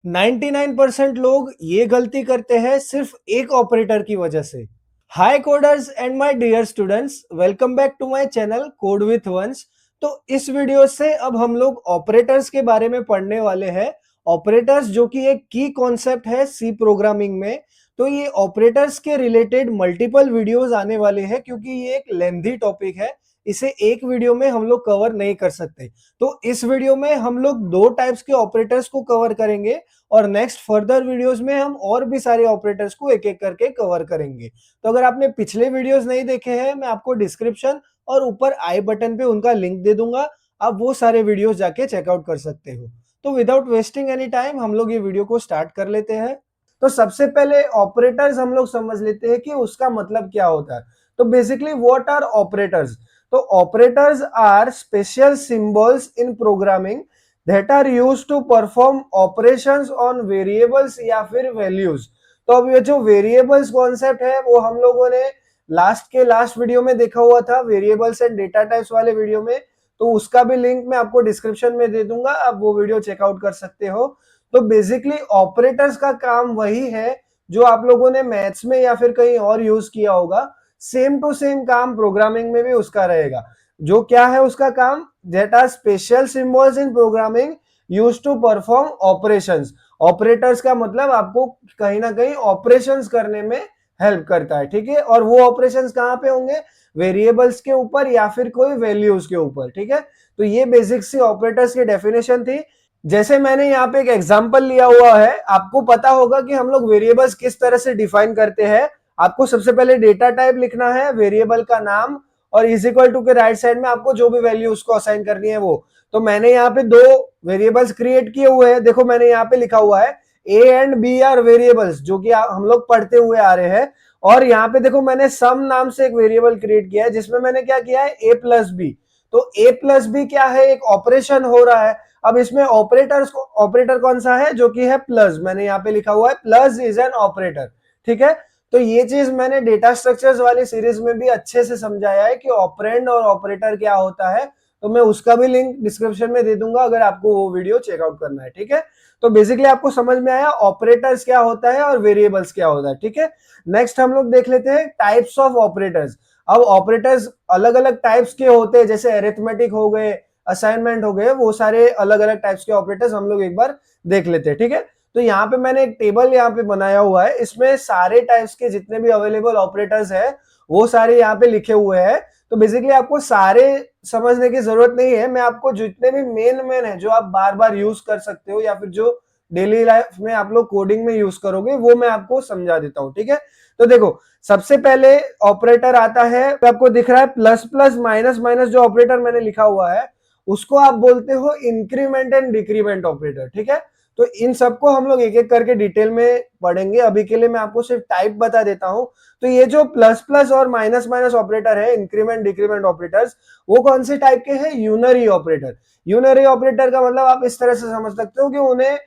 99% लोग ये गलती करते हैं सिर्फ एक ऑपरेटर की वजह से। Hi coders and my dear students, welcome back to my channel code with once. तो इस वीडियो से अब हम लोग ऑपरेटर्स के बारे में पढ़ने वाले हैं। ऑपरेटर्स जो कि एक की कॉन्सेप्ट है सी प्रोग्रामिंग में। तो ये ऑपरेटर्स के रिलेटेड मल्टीपल वीडियोस आने वाले हैं क्योंकि ये एक लेंथी टॉपिक है। इसे एक वीडियो में हम लोग कवर नहीं कर सकते। तो इस वीडियो में हम लोग दो टाइप्स के ऑपरेटर्स को कवर करेंगे और नेक्स्ट फर्दर वीडियोस में हम और भी सारे ऑपरेटर्स को एक एक करके कवर करेंगे। तो अगर आपने पिछले वीडियोस नहीं देखे हैं, मैं आपको डिस्क्रिप्शन और ऊपर आई बटन पे उनका लिंक दे दूंगा। आप वो सारे वीडियोस जाके चेकआउट कर सकते हो। तो विदाउट वेस्टिंग एनी टाइम हम लोग ये वीडियो को स्टार्ट कर लेते हैं। तो सबसे पहले ऑपरेटर्स हम लोग समझ लेते हैं कि उसका मतलब क्या होता है। तो बेसिकली व्हाट आर ऑपरेटर्स? तो operators are special symbols in programming that are used to perform operations on variables या फिर values। तो अब ये जो वेरिएबल्स कॉन्सेप्ट है वो हम लोगों ने लास्ट वीडियो में देखा हुआ था, वेरिएबल्स एंड डेटा टाइप्स वाले वीडियो में। तो उसका भी लिंक मैं आपको डिस्क्रिप्शन में दे दूंगा, आप वो वीडियो चेकआउट कर सकते हो। तो बेसिकली ऑपरेटर्स का काम वही है जो आप लोगों ने मैथ्स में या फिर कहीं और यूज किया होगा। सेम टू सेम काम प्रोग्रामिंग में भी उसका रहेगा। जो क्या है उसका काम? that are special symbols in programming used to perform operations। Operators का मतलब आपको कहीं ना कहीं ऑपरेशंस करने में हेल्प करता है, ठीक है। और वो ऑपरेशंस कहाँ पे होंगे? वेरिएबल्स के ऊपर या फिर कोई वैल्यूज के ऊपर, ठीक है। तो ये बेसिक सी ऑपरेटर्स की डेफिनेशन थी। जैसे मैंने यहाँ पे एक एग्जांपल लिया हुआ है, आपको पता होगा कि हम लोग वेरिएबल्स किस तरह से डिफाइन करते हैं। आपको सबसे पहले डेटा टाइप लिखना है, वेरिएबल का नाम, और इज इक्वल टू के राइट साइड में आपको जो भी वैल्यू उसको असाइन करनी है वो। तो मैंने यहाँ पे दो वेरिएबल्स क्रिएट किए हुए हैं। देखो मैंने यहाँ पे लिखा हुआ है A and B are variables, जो कि हम लोग पढ़ते हुए आ रहे हैं। और यहाँ पे देखो मैंने सम नाम से एक वेरिएबल क्रिएट किया है जिसमें मैंने क्या किया है, ए प्लस बी। तो ए प्लस बी क्या है? एक ऑपरेशन हो रहा है। अब इसमें ऑपरेटर कौन सा है? जो कि है प्लस। मैंने यहाँ पे लिखा हुआ है प्लस इज एन ऑपरेटर, ठीक है। तो ये चीज मैंने डेटा स्ट्रक्चर्स वाली सीरीज में भी अच्छे से समझाया है कि ऑपरेंड और ऑपरेटर क्या होता है। तो मैं उसका भी लिंक डिस्क्रिप्शन में दे दूंगा अगर आपको वो वीडियो चेकआउट करना है, ठीक है। तो बेसिकली आपको समझ में आया ऑपरेटर्स क्या होता है और वेरिएबल्स क्या होता है, ठीक है। नेक्स्ट हम लोग देख लेते हैं टाइप्स ऑफ ऑपरेटर्स। अब ऑपरेटर्स अलग अलग टाइप्स के होते हैं, जैसे अरिथमेटिक हो गए, असाइनमेंट हो गए, वो सारे अलग अलग टाइप्स के ऑपरेटर्स हम लोग एक बार देख लेते हैं, ठीक है। तो यहाँ पे मैंने एक टेबल यहाँ पे बनाया हुआ है, इसमें सारे टाइप्स के जितने भी अवेलेबल ऑपरेटर्स है वो सारे यहाँ पे लिखे हुए हैं। तो बेसिकली आपको सारे समझने की जरूरत नहीं है, मैं आपको जितने भी मेन है जो आप बार बार यूज कर सकते हो या फिर जो डेली लाइफ में आप लोग कोडिंग में यूज करोगे वो मैं आपको समझा देता हूँ, ठीक है। तो देखो सबसे पहले ऑपरेटर आता है, आपको दिख रहा है प्लस प्लस माइनस माइनस, जो ऑपरेटर मैंने लिखा हुआ है उसको आप बोलते हो इंक्रीमेंट एंड डिक्रीमेंट ऑपरेटर, ठीक है। तो इन सबको हम लोग एक एक करके डिटेल में पढ़ेंगे। अभी के लिए मैं आपको सिर्फ टाइप बता देता हूं। तो ये जो प्लस प्लस और माइनस माइनस ऑपरेटर है, इंक्रीमेंट डिक्रीमेंट ऑपरेटर्स, वो कौन से टाइप के हैं? Unary operator. यूनरी ऑपरेटर का मतलब आप इस तरह से समझ सकते हो कि उन्हें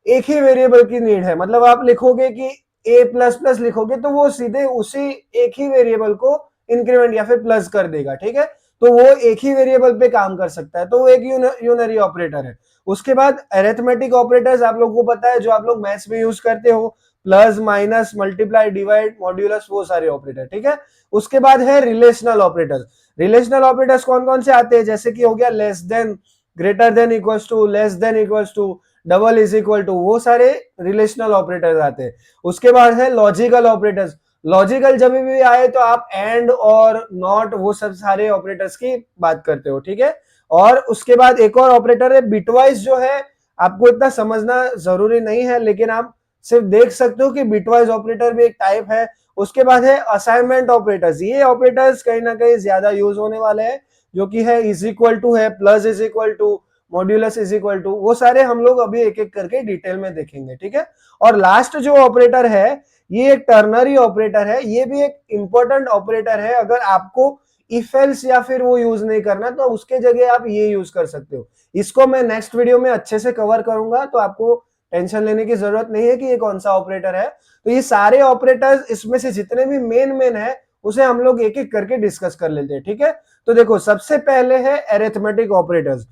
एक ही वेरिएबल की नीड है। मतलब आप लिखोगे कि ए प्लस प्लस लिखोगे तो वो सीधे उसी एक ही वेरिएबल को इंक्रीमेंट या फिर प्लस कर देगा, ठीक है। तो वो एक ही वेरिएबल पे काम कर सकता है, तो वो एक यूनरी ऑपरेटर है। उसके बाद अरिथमेटिक ऑपरेटर्स आप लोगों को पता है, जो आप लोग मैथ्स में यूज करते हो, plus minus multiply divide modulus, वो सारे ऑपरेटर, ठीक है। उसके बाद है रिलेशनल ऑपरेटर्स। रिलेशनल ऑपरेटर्स कौन कौन से आते हैं? जैसे कि हो गया less than, greater than equals to, less than equals to, double is equal to, वो सारे रिलेशनल ऑपरेटर्स आते हैं। उसके बाद है लॉजिकल ऑपरेटर्स। लॉजिकल जब भी आए तो आप एंड और नॉट, वो सब सारे ऑपरेटर्स की बात करते हो, ठीक है। और उसके बाद एक और ऑपरेटर है बिटवाइज, जो है आपको इतना समझना जरूरी नहीं है, लेकिन आप सिर्फ देख सकते हो कि बिटवाइज ऑपरेटर भी एक टाइप है। उसके बाद है असाइनमेंट ऑपरेटर्स। ये ऑपरेटर्स कहीं ना कहीं ज्यादा यूज होने वाले हैं, जो कि है इज इक्वल टू, है plus is equal to, modulus is equal to, वो सारे हम लोग अभी एक एक करके डिटेल में देखेंगे, ठीक है। और लास्ट जो ऑपरेटर है ये एक टर्नरी ऑपरेटर है। ये भी एक इंपॉर्टेंट ऑपरेटर है। अगर आपको इफ एल्स या फिर वो यूज नहीं करना तो उसके जगह आप ये यूज कर सकते हो। इसको मैं नेक्स्ट वीडियो में अच्छे से कवर करूंगा, तो आपको टेंशन लेने की जरूरत नहीं है कि ये कौन सा ऑपरेटर है। तो ये सारे ऑपरेटर्स, इसमें से जितने भी मेन है उसे हम लोग एक एक करके डिस्कस कर लेते हैं, ठीक है। तो देखो सबसे पहले है अरिथमेटिक ऑपरेटर्स।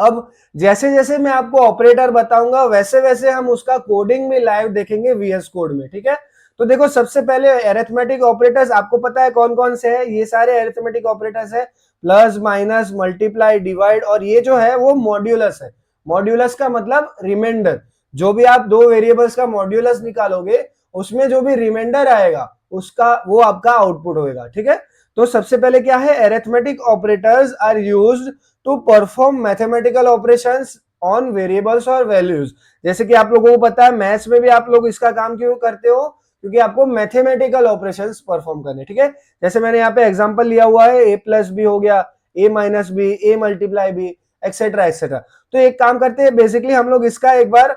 अब जैसे जैसे मैं आपको ऑपरेटर बताऊंगा वैसे वैसे हम उसका कोडिंग भी लाइव देखेंगे VS कोड में, ठीक है। तो देखो सबसे पहले अरिथमेटिक ऑपरेटर्स आपको पता है कौन कौन से हैं, ये सारे अरिथमेटिक ऑपरेटर्स है, प्लस माइनस मल्टीप्लाई डिवाइड, और ये जो है वो मॉड्यूलस है। मॉड्यूलस का मतलब रिमाइंडर, जो भी आप दो वेरिएबल्स का मॉड्यूलस निकालोगे उसमें जो भी रिमाइंडर आएगा उसका वो आपका आउटपुट होगा, ठीक है। तो सबसे पहले क्या है, arithmetic operators are used to perform mathematical operations on variables और वैल्यूज। जैसे कि आप लोगों को पता है मैथ्स में भी आप लोग इसका काम क्यों करते हो, क्योंकि आपको मैथमेटिकल ऑपरेशंस परफॉर्म करने, ठीक है। जैसे मैंने यहाँ पे एग्जांपल लिया हुआ है, a प्लस बी हो गया, a minus B, a multiply B, et cetera et cetera. तो एक काम करते हैं, बेसिकली हम लोग इसका एक बार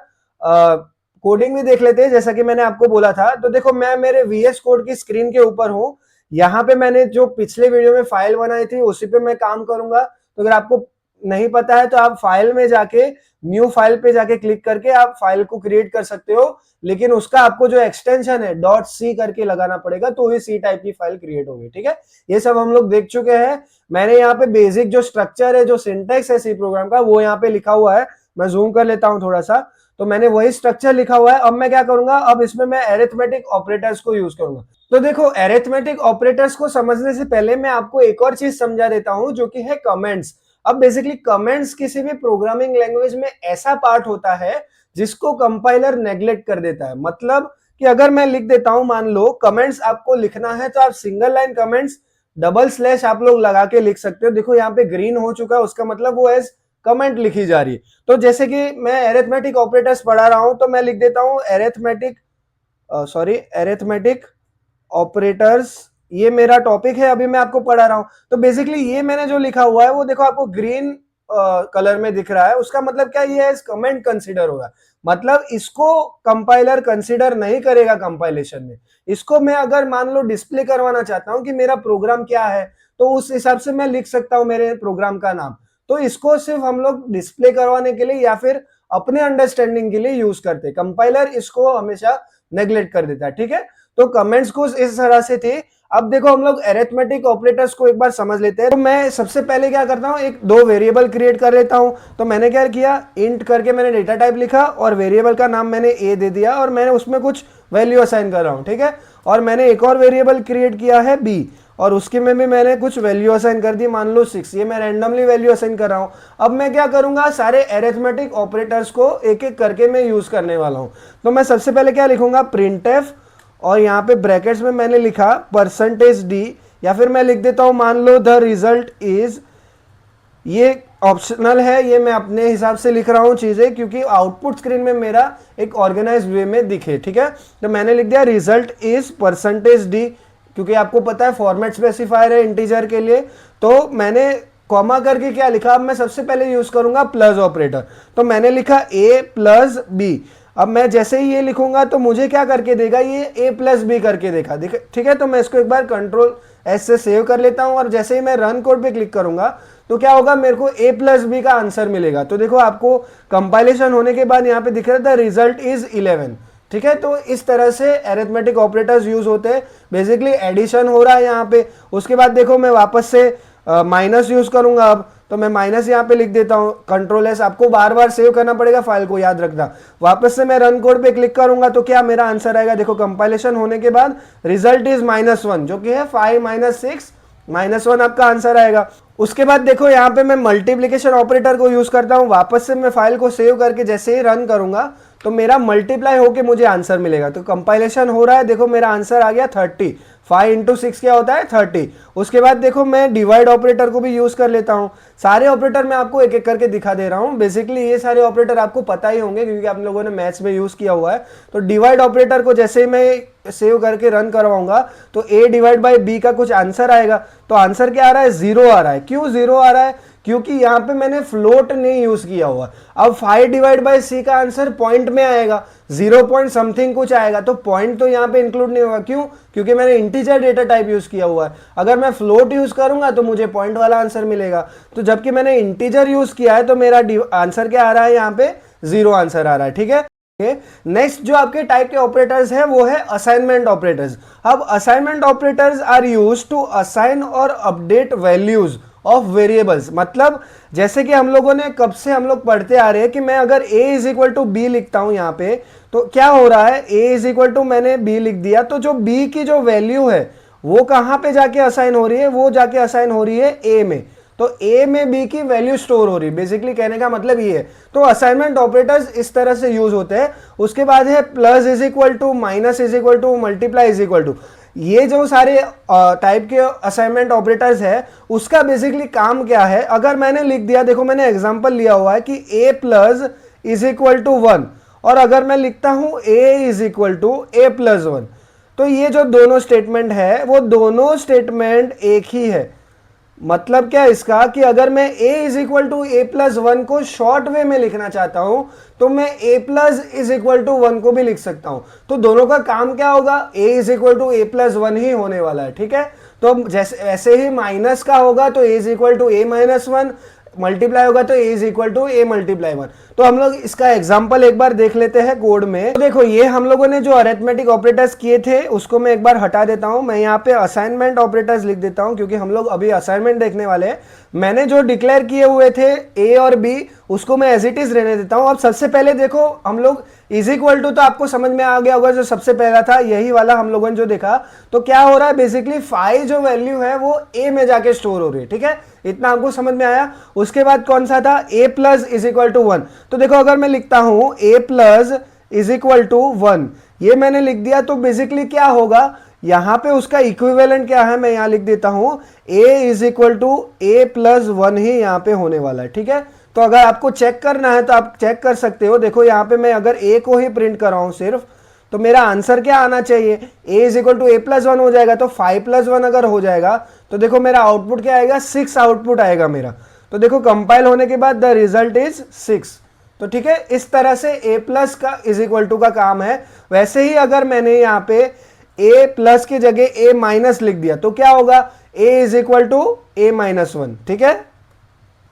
कोडिंग भी देख लेते हैं, जैसा कि मैंने आपको बोला था। तो देखो मैं मेरे VS कोड की स्क्रीन के ऊपर हूं, यहाँ पे मैंने जो पिछले वीडियो में फाइल बनाई थी उसी पे मैं काम करूंगा। तो अगर आपको नहीं पता है तो आप फाइल में जाके न्यू फाइल पे जाके क्लिक करके आप फाइल को क्रिएट कर सकते हो, लेकिन उसका आपको जो एक्सटेंशन है .c करके लगाना पड़ेगा, तो ही C टाइप की फाइल क्रिएट होगी, ठीक है। ये सब हम लोग देख चुके हैं। मैंने यहाँ पे बेसिक जो स्ट्रक्चर है, जो सिंटेक्स है C प्रोग्राम का, वो यहाँ पे लिखा हुआ है। मैं जूम कर लेता हूँ थोड़ा सा, तो मैंने वही स्ट्रक्चर लिखा हुआ है। अब मैं क्या करूंगा, अब इसमें मैं अरिथमेटिक ऑपरेटर्स को यूज करूंगा। तो देखो अरिथमेटिक ऑपरेटर्स को समझने से पहले मैं आपको एक और चीज समझा देता हूं, जो कि है कमेंट्स। अब बेसिकली कमेंट्स किसी भी प्रोग्रामिंग लैंग्वेज में ऐसा पार्ट होता है जिसको कंपाइलर नेग्लेक्ट कर देता है। मतलब कि अगर मैं लिख देता हूं, मान लो कमेंट्स आपको लिखना है, तो आप single line comments double slash आप लोग लगा के लिख सकते हो। देखो यहाँ पे ग्रीन हो चुका है, उसका मतलब वो एज कमेंट लिखी जा रही है। तो जैसे कि मैं अरिथमेटिक ऑपरेटर्स पढ़ा रहा हूं, तो मैं लिख देता हूं अरिथमेटिक ऑपरेटर्स, ये मेरा टॉपिक है, अभी मैं आपको पढ़ा रहा हूं। तो बेसिकली ये मैंने जो लिखा हुआ है वो देखो आपको ग्रीन कलर में दिख रहा है, उसका मतलब क्या, ये एज कमेंट कंसीडर होगा। मतलब इसको कंपाइलर कंसीडर नहीं करेगा कंपाइलेशन में। इसको मैं अगर मान लो डिस्प्ले करवाना चाहता हूं कि मेरा प्रोग्राम क्या है, तो उस हिसाब से मैं लिख सकता हूं मेरे प्रोग्राम का नाम। तो इसको सिर्फ हम लोग डिस्प्ले करवाने के लिए या फिर अपने अंडरस्टैंडिंग के लिए यूज करते हैं। कंपाइलर इसको हमेशा नेग्लेक्ट कर देता है, ठीक है। तो कमेंट्स को इस तरह से थे। अब देखो हम लोग अरिथमेटिक ऑपरेटर्स को एक बार समझ लेते हैं। तो मैं सबसे पहले क्या करता हूं, एक दो वेरिएबल क्रिएट कर लेता हूं। तो मैंने क्या किया, इंट करके मैंने डेटा टाइप लिखा और वेरिएबल का नाम मैंने a दे दिया और मैंने उसमें कुछ वैल्यू असाइन कर रहा हूं, ठीक है। और मैंने एक और वेरिएबल क्रिएट किया है b, और उसके में भी मैंने कुछ वैल्यू असाइन कर दी, मान लो 6। ये मैं रैंडमली वैल्यू असाइन कर रहा हूं। अब मैं क्या करूंगा, सारे अरिथमेटिक ऑपरेटर्स को एक एक करके मैं यूज करने वाला हूं। तो मैं सबसे पहले क्या लिखूंगा, प्रिंटफ, और यहाँ पे ब्रैकेट्स में मैंने लिखा %d, या फिर मैं लिख देता हूं मान लो द रिजल्ट इज, ये ऑप्शनल है, ये मैं अपने हिसाब से लिख रहा हूं चीजें, क्योंकि आउटपुट स्क्रीन में मेरा एक ऑर्गेनाइज्ड वे में दिखे, ठीक है। तो मैंने लिख दिया रिजल्ट इज %d, क्योंकि आपको पता है फॉर्मेट स्पेसिफायर है इंटीजर के लिए। तो मैंने कॉमा करके क्या लिखा, अब मैं सबसे पहले यूज करूंगा प्लस ऑपरेटर। तो मैंने लिखा a प्लस बी। अब मैं जैसे ही ये लिखूंगा तो मुझे क्या करके देगा, ये a प्लस बी करके देखा, ठीक है। तो मैं इसको एक बार कंट्रोल S से सेव कर लेता हूं, और जैसे ही मैं रन कोड पे क्लिक करूंगा तो क्या होगा, मेरे को a प्लस बी का आंसर मिलेगा। तो देखो आपको कंपाइलेशन होने के बाद यहाँ पे दिख रहा था रिजल्ट इज 11, ठीक है। तो इस तरह से अरिथमेटिक ऑपरेटर्स यूज होते हैं। बेसिकली एडिशन हो रहा है यहाँ पे। उसके बाद देखो मैं वापस से माइनस यूज करूंगा। अब तो मैं माइनस यहाँ पे लिख देता हूँ, कंट्रोल S, आपको बार बार सेव करना पड़ेगा फाइल को, याद रखना। वापस से मैं रन कोड पे क्लिक करूंगा तो क्या मेरा आंसर आएगा, देखो कंपाइलेशन होने के बाद रिजल्ट इज -1, जो कि है 5 - 6 -1 आपका आंसर आएगा। उसके बाद देखो यहाँ पे मैं मल्टीप्लिकेशन ऑपरेटर को यूज करता हूँ। वापस से मैं फाइल को सेव करके जैसे ही रन करूंगा तो मेरा मल्टीप्लाई होके मुझे आंसर मिलेगा। तो कंपाइलेशन हो रहा है, देखो मेरा आंसर आ गया 30। 5 × 6 क्या होता है, 30। उसके बाद देखो मैं डिवाइड ऑपरेटर को भी यूज कर लेता हूँ। सारे ऑपरेटर मैं आपको एक एक करके दिखा दे रहा हूँ। बेसिकली ये सारे ऑपरेटर आपको पता ही होंगे क्योंकि आप लोगों ने मैथ्स में यूज किया हुआ है। तो डिवाइड ऑपरेटर को जैसे ही मैं सेव करके रन करवाऊंगा तो a/b का कुछ आंसर आएगा। तो आंसर क्या आ रहा है, 0 आ रहा है। क्यों 0 आ रहा है, क्योंकि यहाँ पे मैंने फ्लोट नहीं यूज किया हुआ। अब 5/c का आंसर पॉइंट में आएगा, 0 पॉइंट समथिंग कुछ आएगा, तो पॉइंट तो यहाँ पे इंक्लूड नहीं होगा। क्यों, क्योंकि मैंने इंटीजर डेटा टाइप यूज किया हुआ है। अगर मैं फ्लोट यूज करूंगा तो मुझे पॉइंट वाला आंसर मिलेगा। तो जबकि मैंने इंटीजर यूज किया है तो मेरा आंसर क्या आ रहा है, यहाँ पे 0 आंसर आ रहा है, ठीक है। नेक्स्ट जो आपके टाइप के ऑपरेटर्स है वो है असाइनमेंट ऑपरेटर्स। अब assignment operators are used to assign और अपडेट वैल्यूज ऑफ वेरिएबल्स। मतलब जैसे कि हम लोगों ने कब से हम लोग पढ़ते आ रहे हैं कि मैं अगर a is equal to B लिखता हूं यहाँ पे, तो क्या हो रहा है, a इज इक्वल टू मैंने b लिख दिया, तो जो b की जो वैल्यू है वो कहां पे जाके असाइन हो रही है, वो जाके असाइन हो रही है a में। तो a में b की वैल्यू स्टोर हो रही है, बेसिकली कहने का मतलब ये है। तो असाइनमेंट ऑपरेटर्स इस तरह से यूज होते हैं। उसके बाद है plus is equal to, minus is equal to, multiply is equal to. ये जो सारे टाइप के असाइनमेंट ऑपरेटर्स है, उसका बेसिकली काम क्या है, अगर मैंने लिख दिया, देखो मैंने एग्जांपल लिया हुआ है कि a plus is equal to 1, और अगर मैं लिखता हूं a is equal to a plus 1, तो ये जो दोनों स्टेटमेंट है वो दोनों स्टेटमेंट एक ही है। मतलब क्या इसका, कि अगर मैं a is equal to A plus one को शॉर्ट वे में लिखना चाहता हूं, तो मैं a plus is equal to one को भी लिख सकता हूं। तो दोनों का काम क्या होगा, a is equal to A plus one ही होने वाला है, ठीक है। तो जैसे ऐसे ही माइनस का होगा तो a is equal to A minus one, multiply होगा तो a is equal to A multiply one. तो हम लोग इसका एग्जांपल एक बार देख लेते हैं कोड में। तो देखो ये हम लोगों ने जो अरिथमेटिक ऑपरेटर्स किए थे उसको मैं एक बार हटा देता हूं, मैं यहाँ पे असाइनमेंट ऑपरेटर्स लिख देता हूं, क्योंकि हम लोग अभी असाइनमेंट देखने वाले हैं। मैंने जो डिक्लेयर किए हुए थे a और b, उसको मैं एज इट इज रहने देता हूं। अब सबसे पहले देखो हम लोग इज इक्वल टू, तो आपको समझ में आ गया होगा, जो सबसे पहला था यही वाला हम लोगों ने जो देखा। तो क्या हो रहा है, बेसिकली फाई जो वैल्यू है वो a में जाके स्टोर हो रही है, ठीक है। इतना आपको समझ में आया। उसके बाद कौन सा था, a plus is equal to one. तो देखो अगर मैं लिखता हूं a plus is equal to one, ये मैंने लिख दिया, तो बेसिकली क्या होगा, यहां पे उसका इक्विवेलेंट क्या है, मैं यहां लिख देता हूं a is equal to A plus one ही यहां पे होने वाला है, ठीक है। तो अगर आपको चेक करना है तो आप चेक कर सकते हो। देखो यहां पे मैं अगर a को ही प्रिंट कर रहा हूं सिर्फ, तो मेरा आंसर क्या आना चाहिए, a is equal to A plus one हो जाएगा। तो 5 प्लस वन अगर हो जाएगा तो देखो मेरा आउटपुट क्या आएगा, 6 आउटपुट आएगा मेरा। तो देखो कंपाइल होने के बाद द रिजल्ट इज 6। तो ठीक है, इस तरह से a प्लस का इज इक्वल टू का काम है। वैसे ही अगर मैंने यहाँ पे a प्लस की जगह a माइनस लिख दिया तो क्या होगा, a is equal to a minus one, ठीक है।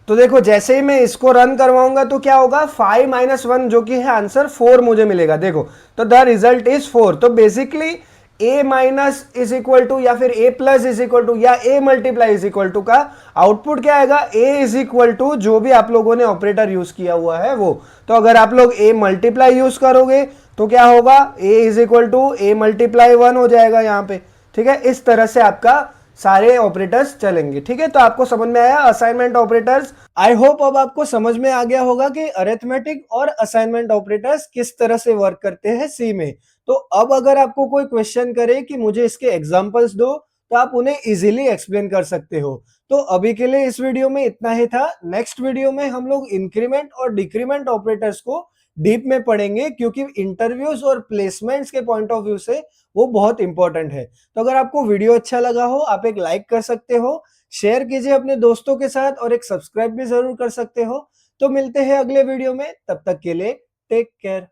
तो देखो जैसे ही मैं इसको रन करवाऊंगा तो क्या होगा, 5 माइनस वन जो कि है आंसर 4 मुझे मिलेगा। देखो तो द रिजल्ट इज 4। तो basically a minus is equal to या फिर a plus is equal to या a multiply is equal to का आउटपुट क्या आएगा, a इज इक्वल टू जो भी आप लोगों ने ऑपरेटर यूज किया हुआ है वो। तो अगर आप लोग a मल्टीप्लाई यूज करोगे तो क्या होगा, a is equal to a multiply one हो जाएगा यहाँ पे, ठीक है। इस तरह से आपका सारे ऑपरेटर्स चलेंगे, ठीक है। तो आपको समझ में आया असाइनमेंट ऑपरेटर्स। आई होप अब आपको समझ में आ गया होगा कि अरिथमेटिक और असाइनमेंट ऑपरेटर्स किस तरह से वर्क करते हैं सी में। तो अब अगर आपको कोई क्वेश्चन करे कि मुझे इसके एग्जांपल्स दो, तो आप उन्हें इजीली एक्सप्लेन कर सकते हो। तो अभी के लिए इस वीडियो में इतना ही था। नेक्स्ट वीडियो में हम लोग इंक्रीमेंट और डिक्रीमेंट ऑपरेटर्स को डीप में पढ़ेंगे, क्योंकि इंटरव्यूज और प्लेसमेंट्स के पॉइंट ऑफ व्यू से वो बहुत इंपॉर्टेंट है। तो अगर आपको वीडियो अच्छा लगा हो, आप एक लाइक कर सकते हो, शेयर कीजिए अपने दोस्तों के साथ, और एक सब्सक्राइब भी जरूर कर सकते हो। तो मिलते हैं अगले वीडियो में, तब तक के लिए टेक केयर।